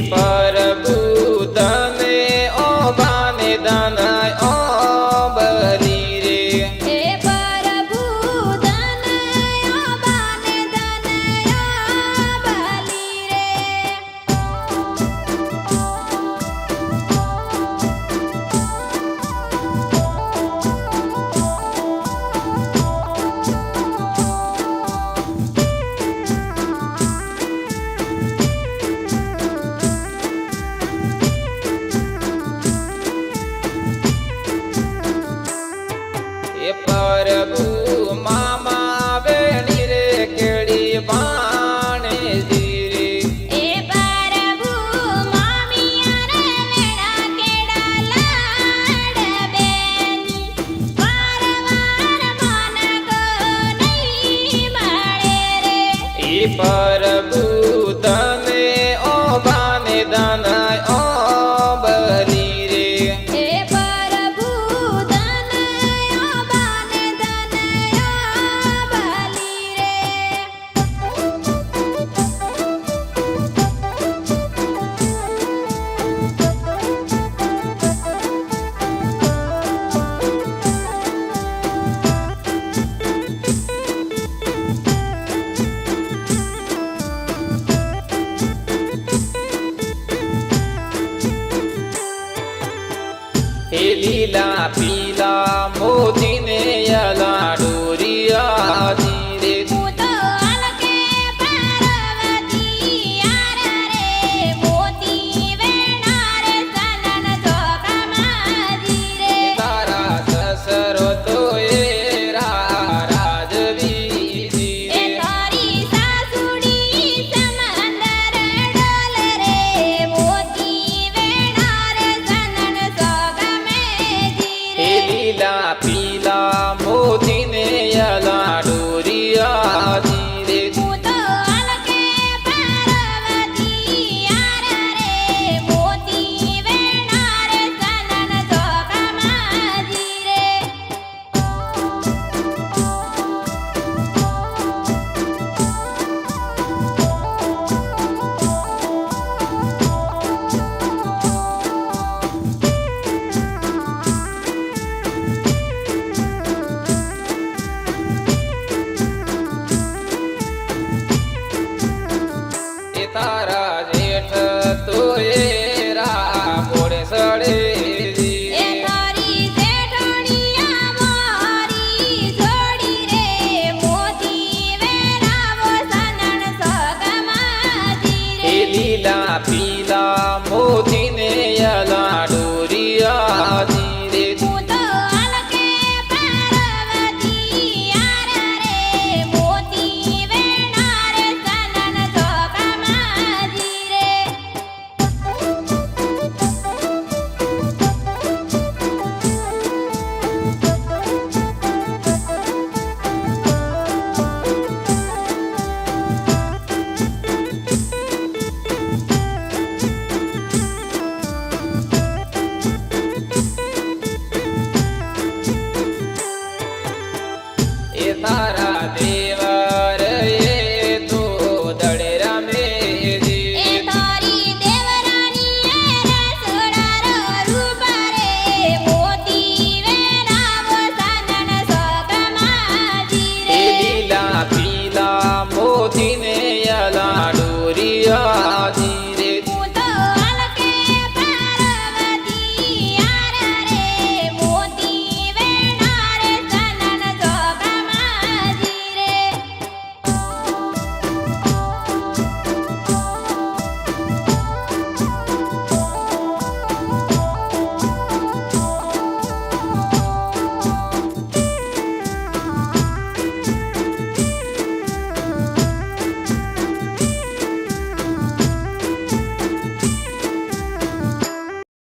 प्रभु तने ओ बाने दानाय ओ बली रे हे प्रभु तनय ओ बाने तनय बली रे प्रभु मामा वेणी रे केड़ी बाणे जीरे हे प्रभु मामिया रे वेणा केड़ा लाड बेनी वारवार मन को नहीं मळे रे प्रभु तने ओ बाने दानाय ओ बली रे हे प्रभु तनय ओ बाने तनय बली रे हे लीला पीला मोती ने यला डोरिया धीरे હું તો અલકે પાર્વતી યાર રે મોતી વેણા રે સનન જોગમાજી રે तारा ससरो तो एरा राजवी એ धीरे તારી સાસુડી સમંદર ડોલ રે મોતી વેણા રે સનન જોગમેજી हे રે लीला पीला मोती ने यला डोरिया धीरे હું તો અલકે પાર્વતી યાર રે મોતી વેણા રે સનન જોગમાજી રે तारा जेठ तो एरा मोड़े सड़े એ धीरे તારી જેઠાણીયા મારી જોડી રે મોતી વેરાવો સનન સોગમાજી हे રે लीला पीला मोती ने यला डोरिया धीरे હું તો અલકે પાર્વતી યાર રે મોતી વેણા રે સનન સોગમાજી રે ए तारा दे